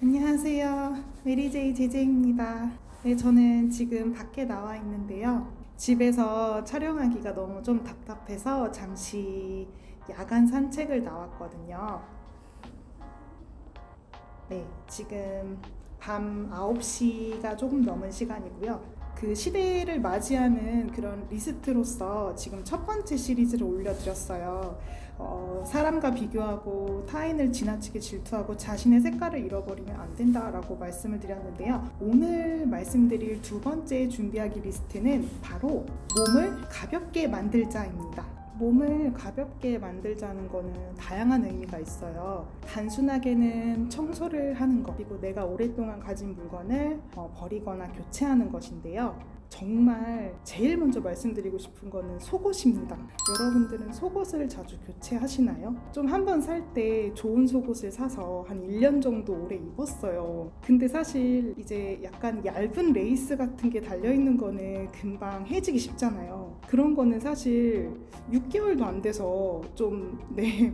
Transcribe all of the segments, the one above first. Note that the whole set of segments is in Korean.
안녕하세요. 메리제이 제제입니다. 네, 저는 지금 밖에 나와 있는데요. 집에서 촬영하기가 너무 좀 답답해서 잠시 야간 산책을 나왔거든요. 네, 지금 밤 9시가 조금 넘은 시간이고요. 그 시대를 맞이하는 그런 리스트로서 지금 첫 번째 시리즈를 올려드렸어요. 사람과 비교하고 타인을 지나치게 질투하고 자신의 색깔을 잃어버리면 안 된다라고 말씀을 드렸는데요. 오늘 말씀드릴 두 번째 준비하기 리스트는 바로 몸을 가볍게 만들자입니다. 몸을 가볍게 만들자는 거는 다양한 의미가 있어요. 단순하게는 청소를 하는 것, 그리고 내가 오랫동안 가진 물건을 버리거나 교체하는 것인데요. 정말 제일 먼저 말씀드리고 싶은 거는 속옷입니다. 여러분들은 속옷을 자주 교체하시나요? 좀 한 번 살 때 좋은 속옷을 사서 한 1년 정도 오래 입었어요. 근데 사실 이제 약간 얇은 레이스 같은 게 달려있는 거는 금방 해지기 쉽잖아요. 그런 거는 사실 6개월도 안 돼서 좀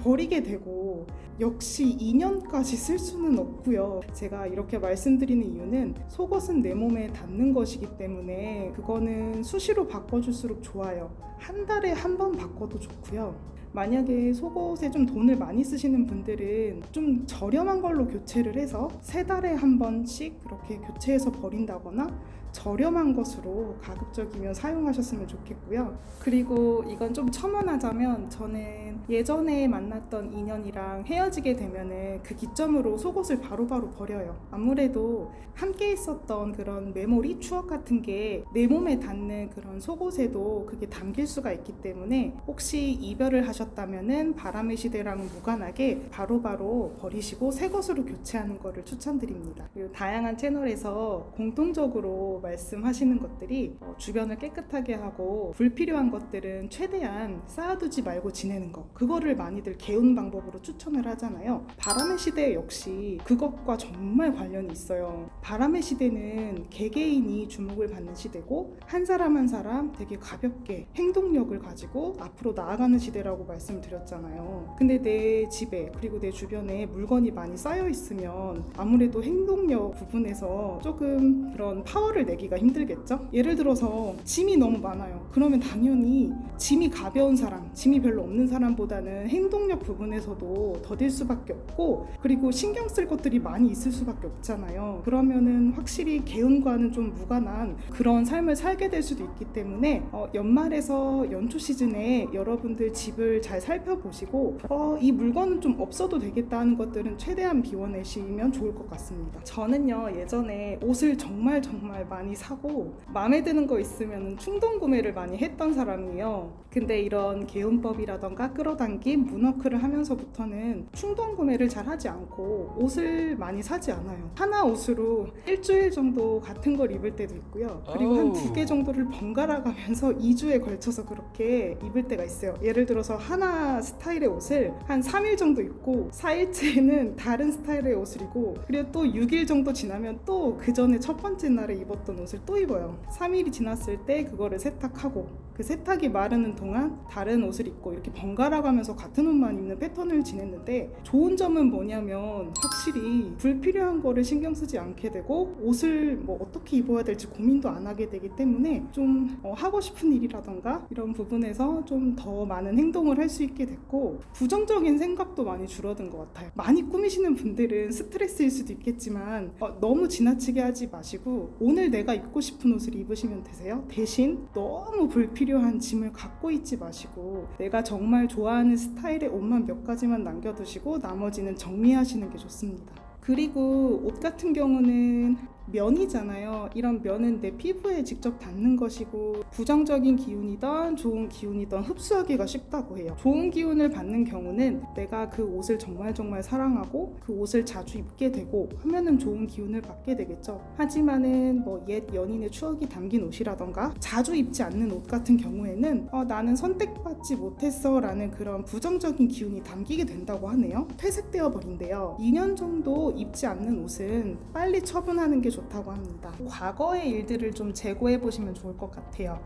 버리게 되고, 역시 2년까지 쓸 수는 없고요. 제가 이렇게 말씀드리는 이유는 속옷은 내 몸에 닿는 것이기 때문에 그거는 수시로 바꿔줄수록 좋아요. 한 달에 한 번 바꿔도 좋고요. 만약에 속옷에 좀 돈을 많이 쓰시는 분들은 좀 저렴한 걸로 교체를 해서 3달에 한 번씩 그렇게 교체해서 버린다거나 저렴한 것으로 가급적이면 사용하셨으면 좋겠고요. 그리고 이건 좀 첨언하자면, 저는 예전에 만났던 인연이랑 헤어지게 되면은 그 기점으로 속옷을 바로바로 버려요. 아무래도 함께 있었던 그런 메모리, 추억 같은 게 내 몸에 닿는 그런 속옷에도 그게 담길 수가 있기 때문에, 혹시 이별을 하셨다면은 바람의 시대랑 무관하게 바로바로 버리시고 새 것으로 교체하는 거를 추천드립니다. 그리고 다양한 채널에서 공통적으로 말씀하시는 것들이 주변을 깨끗하게 하고 불필요한 것들은 최대한 쌓아두지 말고 지내는 거, 그거를 많이들 개운 방법으로 추천을 하잖아요. 바람의 시대 역시 그것과 정말 관련이 있어요. 바람의 시대는 개개인이 주목을 받는 시대고, 한 사람 한 사람 되게 가볍게 행동력을 가지고 앞으로 나아가는 시대라고 말씀드렸잖아요. 근데 내 집에 그리고 내 주변에 물건이 많이 쌓여 있으면 아무래도 행동력 부분에서 조금 그런 파워를 내기가 힘들겠죠? 예를 들어서 짐이 너무 많아요. 그러면 당연히 짐이 가벼운 사람, 짐이 별로 없는 사람보다는 행동력 부분에서도 더딜 수밖에 없고, 그리고 신경 쓸 것들이 많이 있을 수밖에 없잖아요. 그러면은 확실히 개운과는 좀 무관한 그런 삶을 살게 될 수도 있기 때문에 연말에서 연초 시즌에 여러분들 집을 잘 살펴보시고 이 물건은 좀 없어도 되겠다 하는 것들은 최대한 비워내시면 좋을 것 같습니다. 저는요, 예전에 옷을 정말 많이 사고 마음에 드는 거 있으면 충동 구매를 많이 했던 사람이에요. 근데 이런 개운법이라던가 끌어당김, 문워크를 하면서부터는 충동 구매를 잘 하지 않고 옷을 많이 사지 않아요. 하나 옷으로 일주일 정도 같은 걸 입을 때도 있고요. 그리고 한 2개 정도를 번갈아 가면서 2주에 걸쳐서 그렇게 입을 때가 있어요. 예를 들어서 하나 스타일의 옷을 한 3일 정도 입고 4일째는 다른 스타일의 옷을 입고, 그리고 또 6일 정도 지나면 또 그 전에 첫 번째 날에 입었던 옷을 또 입어요. 3일이 지났을 때 그거를 세탁하고, 그 세탁이 마르는 동안 다른 옷을 입고, 이렇게 번갈아 가면서 같은 옷만 입는 패턴을 지냈는데, 좋은 점은 뭐냐면 확실히 불필요한 거를 신경 쓰지 않게 되고, 옷을 뭐 어떻게 입어야 될지 고민도 안 하게 되기 때문에 좀 하고 싶은 일이라던가 이런 부분에서 좀 더 많은 행동을 할 수 있게 됐고, 부정적인 생각도 많이 줄어든 것 같아요. 많이 꾸미시는 분들은 스트레스일 수도 있겠지만 너무 지나치게 하지 마시고 오늘 내가 입고 싶은 옷을 입으시면 되세요. 대신 너무 불필요한 짐을 갖고 있지 마시고 내가 정말 좋아하는 스타일의 옷만 몇 가지만 남겨두시고 나머지는 정리하시는 게 좋습니다. 그리고 옷 같은 경우는 면이잖아요. 이런 면은 내 피부에 직접 닿는 것이고, 부정적인 기운이든 좋은 기운이든 흡수하기가 쉽다고 해요. 좋은 기운을 받는 경우는 내가 그 옷을 정말 사랑하고 그 옷을 자주 입게 되고 하면은 좋은 기운을 받게 되겠죠. 하지만은 옛 연인의 추억이 담긴 옷이라던가 자주 입지 않는 옷 같은 경우에는 나는 선택받지 못했어 라는 그런 부정적인 기운이 담기게 된다고 하네요. 퇴색되어 버린대요. 2년 정도 입지 않는 옷은 빨리 처분하는 게 좋다고 합니다. 과거의 일들을 좀 재고해 보시면 좋을 것 같아요.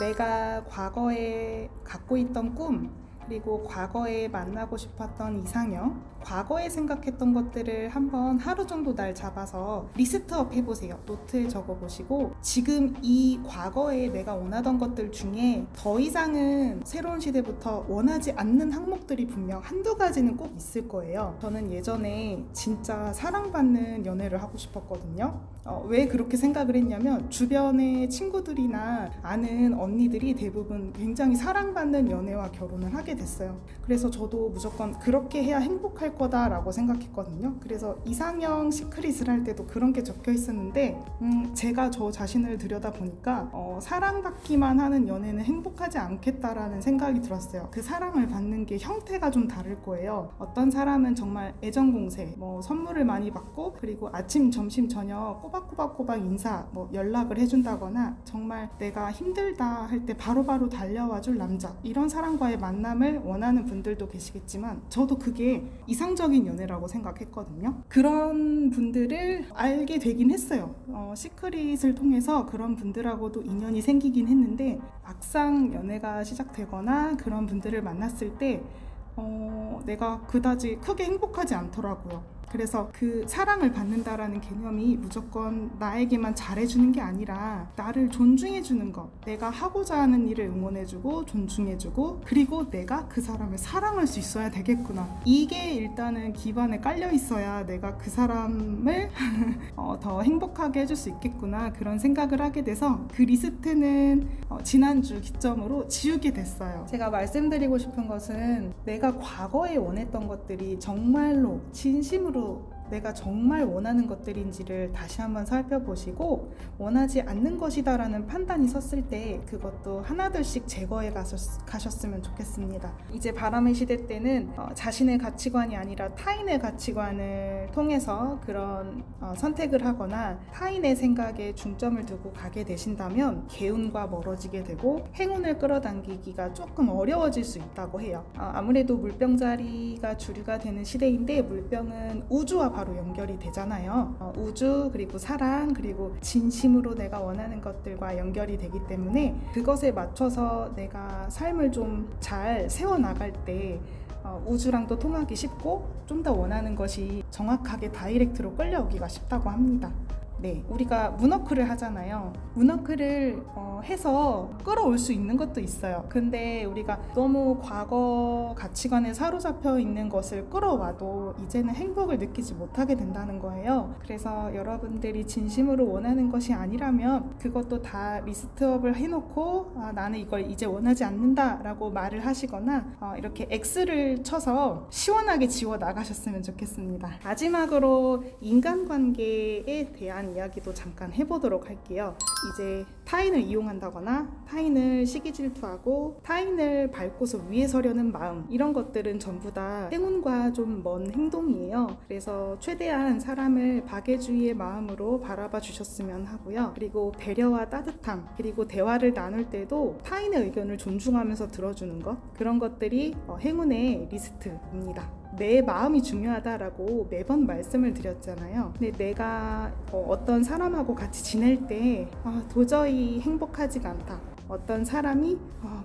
내가 과거에 갖고 있던 꿈, 그리고 과거에 만나고 싶었던 이상형, 과거에 생각했던 것들을 한번 하루 정도 날 잡아서 리스트업 해보세요. 노트에 적어보시고 지금 이 과거에 내가 원하던 것들 중에 더 이상은 새로운 시대부터 원하지 않는 항목들이 분명 한두 가지는 꼭 있을 거예요. 저는 예전에 진짜 사랑받는 연애를 하고 싶었거든요. 왜 그렇게 생각을 했냐면 주변의 친구들이나 아는 언니들이 대부분 굉장히 사랑받는 연애와 결혼을 하게 됐어요. 그래서 저도 무조건 그렇게 해야 행복할 거다라고 생각했거든요. 그래서 이상형 시크릿을 할 때도 그런 게 적혀 있었는데 제가 저 자신을 들여다보니까 사랑받기만 하는 연애는 행복하지 않겠다라는 생각이 들었어요. 그 사랑을 받는 게 형태가 좀 다를 거예요. 어떤 사람은 정말 애정공세, 선물을 많이 받고 그리고 아침, 점심, 저녁 꼬박꼬박 인사, 연락을 해준다거나 정말 내가 힘들다 할 때 바로바로 달려와줄 남자, 이런 사람과의 만남을 원하는 분들도 계시겠지만 저도 그게 이상적인 연애라고 생각했거든요. 그런 분들을 알게 되긴 했어요. 시크릿을 통해서 그런 분들하고도 인연이 생기긴 했는데 막상 연애가 시작되거나 그런 분들을 만났을 때 내가 그다지 크게 행복하지 않더라고요. 그래서 그 사랑을 받는다라는 개념이 무조건 나에게만 잘해주는 게 아니라 나를 존중해주는 것, 내가 하고자 하는 일을 응원해주고 존중해주고 그리고 내가 그 사람을 사랑할 수 있어야 되겠구나. 이게 일단은 기반에 깔려 있어야 내가 그 사람을 더 행복하게 해줄 수 있겠구나, 그런 생각을 하게 돼서 그 리스트는 지난주 기점으로 지우게 됐어요. 제가 말씀드리고 싶은 것은 내가 과거에 원했던 것들이 정말로 진심으로 내가 정말 원하는 것들인지를 다시 한번 살펴보시고 원하지 않는 것이다라는 판단이 섰을 때 그것도 하나둘씩 제거해 가셨으면 좋겠습니다. 이제 바람의 시대 때는 자신의 가치관이 아니라 타인의 가치관을 통해서 그런 선택을 하거나 타인의 생각에 중점을 두고 가게 되신다면 개운과 멀어지게 되고 행운을 끌어당기기가 조금 어려워질 수 있다고 해요. 아무래도 물병자리가 주류가 되는 시대인데 물병은 우주와 바로 연결이 되잖아요. 우주 그리고 사랑 그리고 진심으로 내가 원하는 것들과 연결이 되기 때문에 그것에 맞춰서 내가 삶을 좀 잘 세워나갈 때 우주랑도 통하기 쉽고 좀 더 원하는 것이 정확하게 다이렉트로 끌려오기가 쉽다고 합니다. 네, 우리가 문워크를 하잖아요. 문워크를 해서 끌어올 수 있는 것도 있어요. 근데 우리가 너무 과거 가치관에 사로잡혀 있는 것을 끌어와도 이제는 행복을 느끼지 못하게 된다는 거예요. 그래서 여러분들이 진심으로 원하는 것이 아니라면 그것도 다 리스트업을 해놓고 나는 이걸 이제 원하지 않는다 라고 말을 하시거나 이렇게 X를 쳐서 시원하게 지워 나가셨으면 좋겠습니다. 마지막으로 인간관계에 대한 이야기도 잠깐 해보도록 할게요. 이제 타인을 이용한다거나 타인을 시기 질투하고 타인을 밟고서 위에 서려는 마음, 이런 것들은 전부 다 행운과 좀 먼 행동이에요. 그래서 최대한 사람을 박애주의의 마음으로 바라봐 주셨으면 하고요. 그리고 배려와 따뜻함, 그리고 대화를 나눌 때도 타인의 의견을 존중하면서 들어주는 것, 그런 것들이 행운의 리스트입니다. 내 마음이 중요하다라고 매번 말씀을 드렸잖아요. 근데 내가 어떤 사람하고 같이 지낼 때 도저히 행복하지가 않다, 어떤 사람이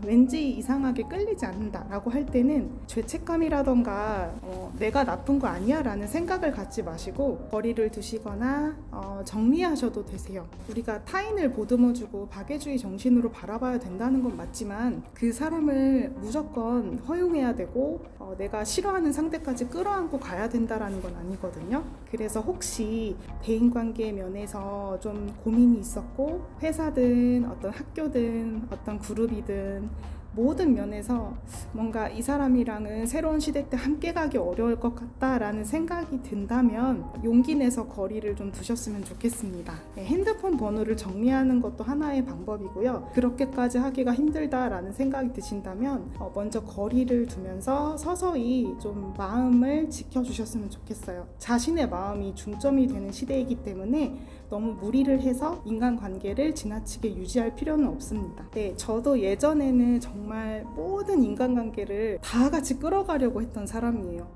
왠지 이상하게 끌리지 않는다 라고 할 때는 죄책감이라던가 내가 나쁜 거 아니야 라는 생각을 갖지 마시고 거리를 두시거나 정리하셔도 되세요. 우리가 타인을 보듬어주고 박애주의 정신으로 바라봐야 된다는 건 맞지만 그 사람을 무조건 허용해야 되고 내가 싫어하는 상대까지 끌어안고 가야 된다라는 건 아니거든요. 그래서 혹시 대인관계 면에서 좀 고민이 있었고 회사든 어떤 학교든 어떤 그룹이든 모든 면에서 뭔가 이 사람이랑은 새로운 시대 때 함께 가기 어려울 것 같다라는 생각이 든다면 용기 내서 거리를 좀 두셨으면 좋겠습니다. 핸드폰 번호를 정리하는 것도 하나의 방법이고요. 그렇게까지 하기가 힘들다라는 생각이 드신다면 먼저 거리를 두면서 서서히 좀 마음을 지켜주셨으면 좋겠어요. 자신의 마음이 중점이 되는 시대이기 때문에 너무 무리를 해서 인간관계를 지나치게 유지할 필요는 없습니다. 네, 저도 예전에는 정말 모든 인간관계를 다 같이 끌어가려고 했던 사람이에요.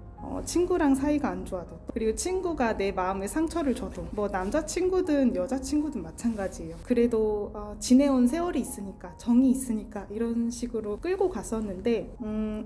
친구랑 사이가 안 좋아도, 그리고 친구가 내 마음에 상처를 줘도, 뭐 남자친구든 여자친구든 마찬가지예요. 그래도 지내온 세월이 있으니까, 정이 있으니까 이런 식으로 끌고 갔었는데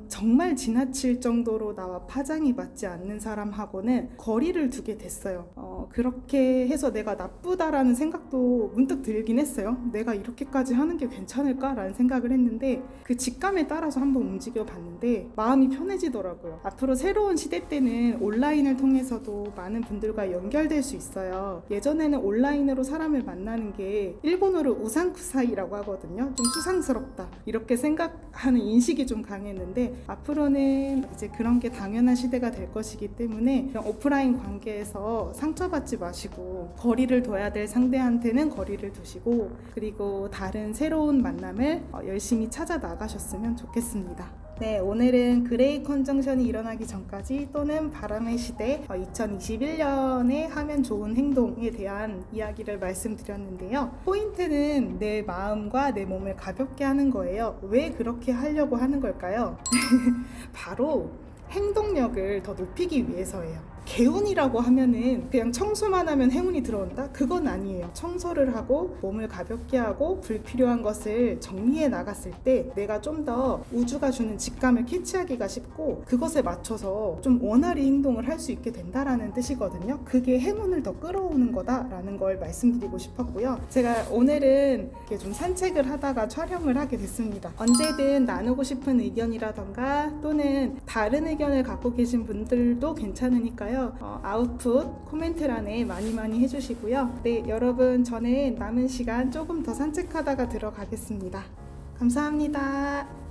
정말 지나칠 정도로 나와 파장이 맞지 않는 사람하고는 거리를 두게 됐어요. 그렇게 해서 내가 나쁘다라는 생각도 문득 들긴 했어요. 내가 이렇게까지 하는 게 괜찮을까라는 생각을 했는데, 그 직감에 따라서 한번 움직여 봤는데 마음이 편해지더라고요. 앞으로 새로운 시대 때는 온라인을 통해서도 많은 분들과 연결될 수 있어요. 예전에는 온라인으로 사람을 만나는 게 일본어로 우상쿠사이라고 하거든요. 좀 수상스럽다 이렇게 생각하는 인식이 좀 강했는데, 앞으로는 이제 그런 게 당연한 시대가 될 것이기 때문에 오프라인 관계에서 상처받지 마시고, 거리를 둬야 될 상대한테는 거리를 두시고, 그리고 다른 새로운 만남을 열심히 찾아 나가셨으면 좋겠습니다. 네, 오늘은 그레이 컨정션이 일어나기 전까지 또는 바람의 시대 2021년에 하면 좋은 행동에 대한 이야기를 말씀드렸는데요. 포인트는 내 마음과 내 몸을 가볍게 하는 거예요. 왜 그렇게 하려고 하는 걸까요? 바로 행동력을 더 높이기 위해서예요. 개운이라고 하면은 그냥 청소만 하면 행운이 들어온다? 그건 아니에요. 청소를 하고 몸을 가볍게 하고 불필요한 것을 정리해 나갔을 때 내가 좀 더 우주가 주는 직감을 캐치하기가 쉽고, 그것에 맞춰서 좀 원활히 행동을 할 수 있게 된다라는 뜻이거든요. 그게 행운을 더 끌어오는 거다라는 걸 말씀드리고 싶었고요. 제가 오늘은 이렇게 좀 산책을 하다가 촬영을 하게 됐습니다. 언제든 나누고 싶은 의견이라던가 또는 다른 의견을 갖고 계신 분들도 괜찮으니까요. 아웃풋 코멘트란에 많이 해주시고요. 네, 여러분, 저는 남은 시간 조금 더 산책하다가 들어가겠습니다. 감사합니다.